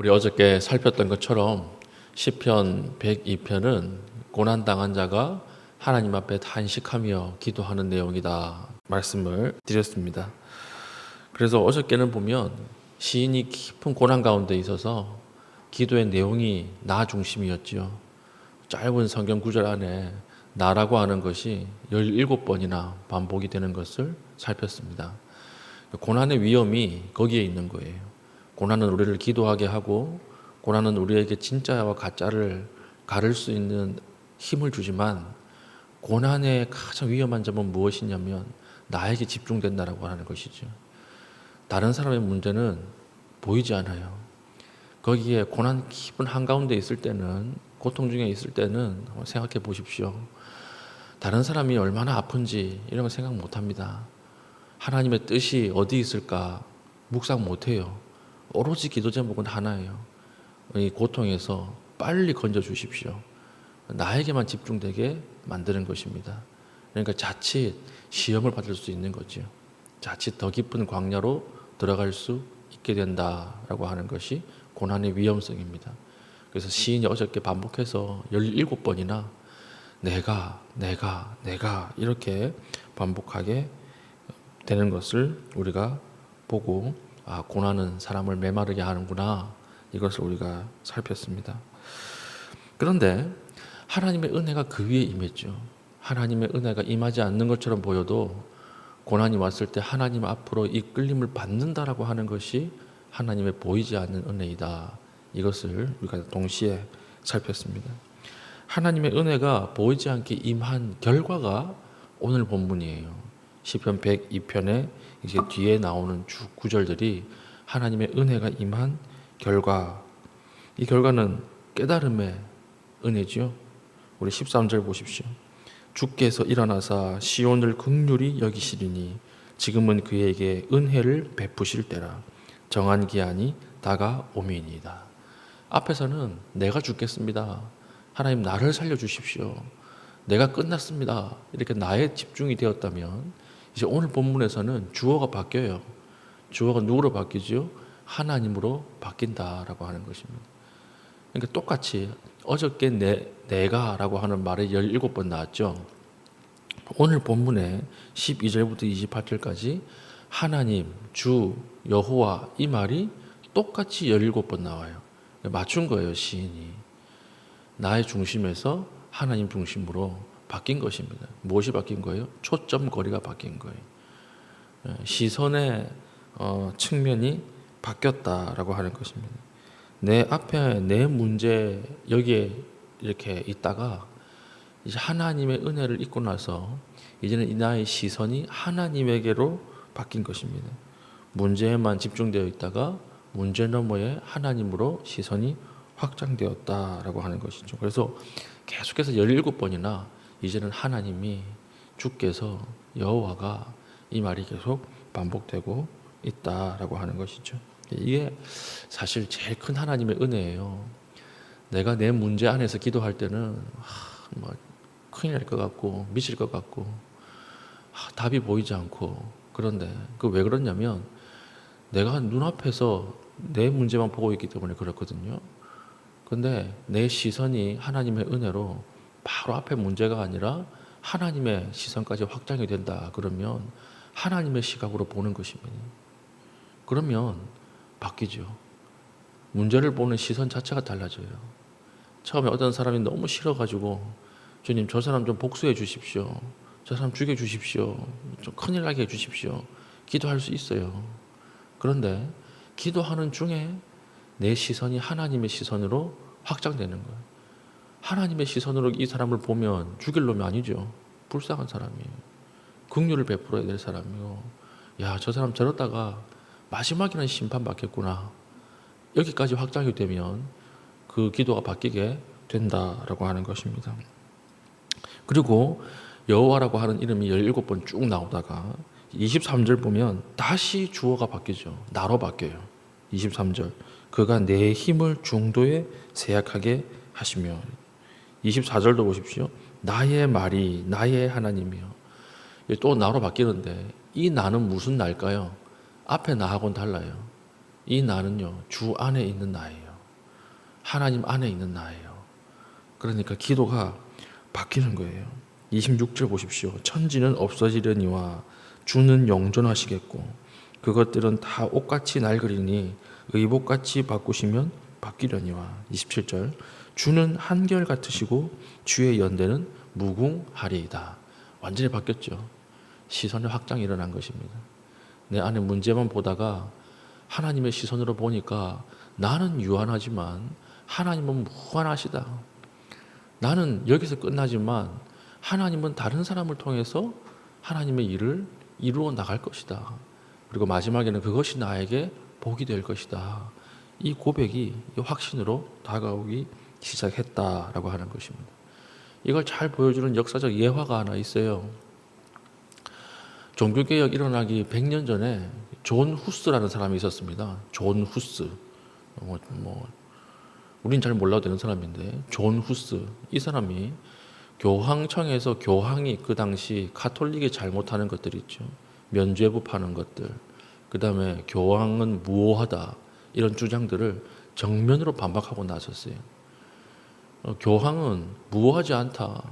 우리 어저께 살폈던 것처럼 시편 102편은 고난당한 자가 하나님 앞에 탄식하며 기도하는 내용이다 말씀을 드렸습니다. 그래서 어저께는 보면 시인이 깊은 고난 가운데 있어서 기도의 내용이 나 중심이었지요. 짧은 성경 구절 안에 나라고 하는 것이 17번이나 반복이 되는 것을 살폈습니다. 고난의 위험이 거기에 있는 거예요. 고난은 우리를 기도하게 하고 고난은 우리에게 진짜와 가짜를 가를 수 있는 힘을 주지만 고난의 가장 위험한 점은 무엇이냐면 나에게 집중된다라고 하는 것이죠. 다른 사람의 문제는 보이지 않아요. 거기에 고난 깊은 한가운데 있을 때는, 고통 중에 있을 때는 생각해 보십시오. 다른 사람이 얼마나 아픈지 이런 거 생각 못 합니다. 하나님의 뜻이 어디 있을까 묵상 못 해요. 오로지 기도 제목은 하나예요. 이 고통에서 빨리 건져 주십시오. 나에게만 집중되게 만드는 것입니다. 그러니까 자칫 시험을 받을 수 있는 거죠. 자칫 더 깊은 광야로 들어갈 수 있게 된다라고 하는 것이 고난의 위험성입니다. 그래서 시인이 어저께 반복해서 17번이나 내가 이렇게 반복하게 되는 것을 우리가 보고 고난은 사람을 메마르게 하는구나 이것을 우리가 살폈습니다. 그런데 하나님의 은혜가 그 위에 임했죠. 하나님의 은혜가 임하지 않는 것처럼 보여도 고난이 왔을 때 하나님 앞으로 이끌림을 받는다라고 하는 것이 하나님의 보이지 않는 은혜이다. 이것을 우리가 동시에 살폈습니다. 하나님의 은혜가 보이지 않게 임한 결과가 오늘 본문이에요. 시편 102편에 이제 뒤에 나오는 구절들이 하나님의 은혜가 임한 결과. 이 결과는 깨달음의 은혜지요. 우리 13절 보십시오. 주께서 일어나사 시온을 긍휼히 여기시리니 지금은 그에게 은혜를 베푸실 때라. 정한 기한이 다가오미이다. 앞에서는 내가 죽겠습니다. 하나님 나를 살려주십시오. 내가 끝났습니다. 이렇게 나에 집중이 되었다면 이제 오늘 본문에서는 주어가 바뀌어요. 주어가 누구로 바뀌죠? 하나님으로 바뀐다라고 하는 것입니다. 그러니까 똑같이 어저께 내가라고 하는 말이 17번 나왔죠. 오늘 본문에 12절부터 28절까지 하나님, 주, 여호와 이 말이 똑같이 17번 나와요. 맞춘 거예요, 시인이. 나의 중심에서 하나님 중심으로 바뀐 것입니다. 무엇이 바뀐 거예요? 초점 거리가 바뀐 거예요. 시선의 측면이 바뀌었다라고 하는 것입니다. 내 앞에 내 문제 여기에 이렇게 있다가 이제 하나님의 은혜를 잊고 나서 이제는 이 나의 시선이 하나님에게로 바뀐 것입니다. 문제에만 집중되어 있다가 문제 너머에 하나님으로 시선이 확장되었다라고 하는 것이죠. 그래서 계속해서 17번이나 이제는 하나님이 주께서 여호와가 이 말이 계속 반복되고 있다라고 하는 것이죠. 이게 사실 제일 큰 하나님의 은혜예요. 내가 내 문제 안에서 기도할 때는 큰일 날 것 같고 미칠 것 같고 답이 보이지 않고 그런데 그 왜 그러냐면 내가 눈앞에서 내 문제만 보고 있기 때문에 그렇거든요. 근데 내 시선이 하나님의 은혜로 바로 앞에 문제가 아니라 하나님의 시선까지 확장이 된다 그러면 하나님의 시각으로 보는 것입니다. 그러면 바뀌죠. 문제를 보는 시선 자체가 달라져요. 처음에 어떤 사람이 너무 싫어가지고 주님 저 사람 좀 복수해 주십시오. 저 사람 죽여 주십시오. 좀 큰일 나게 해 주십시오. 기도할 수 있어요. 그런데 기도하는 중에 내 시선이 하나님의 시선으로 확장되는 거예요. 하나님의 시선으로 이 사람을 보면 죽일 놈이 아니죠. 불쌍한 사람이에요. 긍휼을 베풀어야 될 사람이고 야, 저 사람 저러다가 마지막에는 심판받겠구나. 여기까지 확장이 되면 그 기도가 바뀌게 된다라고 하는 것입니다. 그리고 여호와라고 하는 이름이 17번 쭉 나오다가 23절 보면 다시 주어가 바뀌죠. 나로 바뀌어요. 23절 그가 내 힘을 중도에 세약하게 하시며 24절도 보십시오. 나의 말이 나의 하나님이요. 또 나로 바뀌는데 이 나는 무슨 나일까요? 앞에 나하고는 달라요. 이 나는요 주 안에 있는 나예요. 하나님 안에 있는 나예요. 그러니까 기도가 바뀌는 거예요. 26절 보십시오. 천지는 없어지려니와 주는 영존하시겠고 그것들은 다 옷같이 낡으리니 의복같이 바꾸시면 바뀌려니와. 27절 주는 한결 같으시고 주의 연대는 무궁하리이다. 완전히 바뀌었죠. 시선의 확장이 일어난 것입니다. 내 안에 문제만 보다가 하나님의 시선으로 보니까 나는 유한하지만 하나님은 무한하시다. 나는 여기서 끝나지만 하나님은 다른 사람을 통해서 하나님의 일을 이루어 나갈 것이다. 그리고 마지막에는 그것이 나에게 복이 될 것이다. 이 고백이 이 확신으로 다가오기 시작했다라고 하는 것입니다. 이걸 잘 보여주는 역사적 예화가 하나 있어요. 종교개혁 일어나기 100년 전에 존 후스라는 사람이 있었습니다. 존 후스. 우린 잘 몰라도 되는 사람인데 존 후스. 이 사람이 교황청에서 교황이 그 당시 가톨릭이 잘못하는 것들 있죠. 면죄부 파는 것들. 그 다음에 교황은 무오하다. 이런 주장들을 정면으로 반박하고 나섰어요. 교황은 무오하지 않다.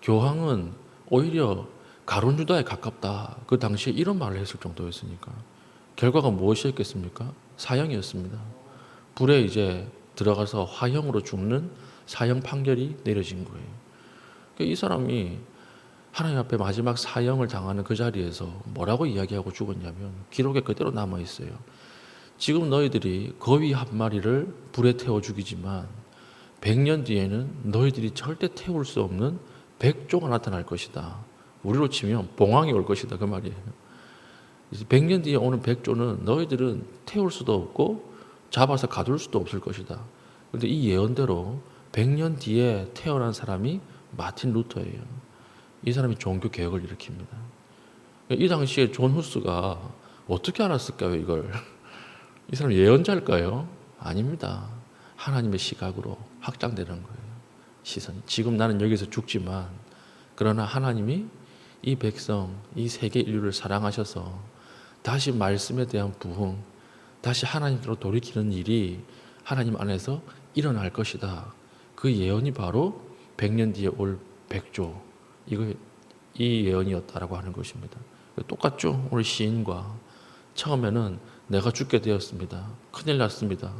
교황은 오히려 가룟 유다에 가깝다. 그 당시에 이런 말을 했을 정도였으니까. 결과가 무엇이었겠습니까? 사형이었습니다. 불에 이제 들어가서 화형으로 죽는 사형 판결이 내려진 거예요. 그러니까 이 사람이 하나님 앞에 마지막 사형을 당하는 그 자리에서 뭐라고 이야기하고 죽었냐면 기록에 그대로 남아 있어요. 지금 너희들이 거위 한 마리를 불에 태워 죽이지만 100년 뒤에는 너희들이 절대 태울 수 없는 백조가 나타날 것이다. 우리로 치면 봉황이 올 것이다. 그 말이에요. 100년 뒤에 오는 백조는 너희들은 태울 수도 없고 잡아서 가둘 수도 없을 것이다. 그런데 이 예언대로 100년 뒤에 태어난 사람이 마틴 루터예요. 이 사람이 종교 개혁을 일으킵니다. 이 당시에 존 후스가 어떻게 알았을까요, 이걸? 이 사람 예언자일까요? 아닙니다. 하나님의 시각으로 확장되는 거예요. 시선. 지금 나는 여기서 죽지만 그러나 하나님이 이 백성, 이 세계 인류를 사랑하셔서 다시 말씀에 대한 부흥, 다시 하나님께로 돌이키는 일이 하나님 안에서 일어날 것이다. 그 예언이 바로 100년 뒤에 올 백조, 이 예언이었다라고 하는 것입니다. 똑같죠? 우리 시인과 처음에는 내가 죽게 되었습니다. 큰일 났습니다.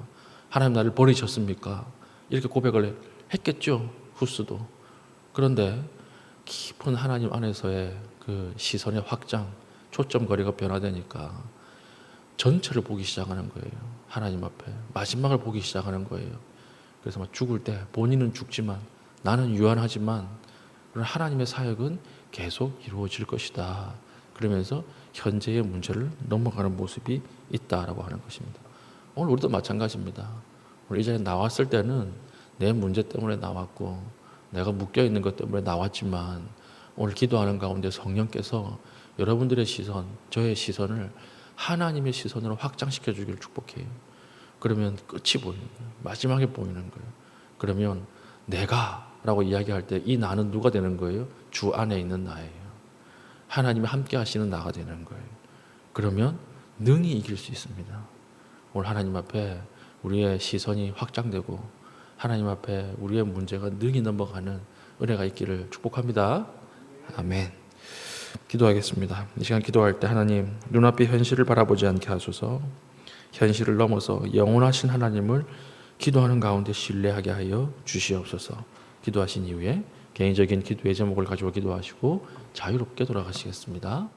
하나님 나를 버리셨습니까? 이렇게 고백을 했겠죠. 후스도. 그런데 깊은 하나님 안에서의 그 시선의 확장, 초점거리가 변화되니까 전체를 보기 시작하는 거예요. 하나님 앞에 마지막을 보기 시작하는 거예요. 그래서 막 죽을 때 본인은 죽지만 나는 유한하지만 하나님의 사역은 계속 이루어질 것이다. 그러면서 현재의 문제를 넘어가는 모습이 있다라고 하는 것입니다. 오늘 우리도 마찬가지입니다. 우리 이 자리에 나왔을 때는 내 문제 때문에 나왔고 내가 묶여있는 것 때문에 나왔지만 오늘 기도하는 가운데 성령께서 여러분들의 시선, 저의 시선을 하나님의 시선으로 확장시켜 주기를 축복해요. 그러면 끝이 보이는 거예요. 마지막에 보이는 거예요. 그러면 내가 라고 이야기할 때 이 나는 누가 되는 거예요? 주 안에 있는 나예요. 하나님이 함께 하시는 나가 되는 거예요. 그러면 능히 이길 수 있습니다. 오늘 하나님 앞에 우리의 시선이 확장되고 하나님 앞에 우리의 문제가 능히 넘어가는 은혜가 있기를 축복합니다. 아멘. 기도하겠습니다. 이 시간 기도할 때 하나님 눈앞의 현실을 바라보지 않게 하소서. 현실을 넘어서 영원하신 하나님을 기도하는 가운데 신뢰하게 하여 주시옵소서. 기도하신 이후에 개인적인 기도의 제목을 가지고 기도하시고 자유롭게 돌아가시겠습니다.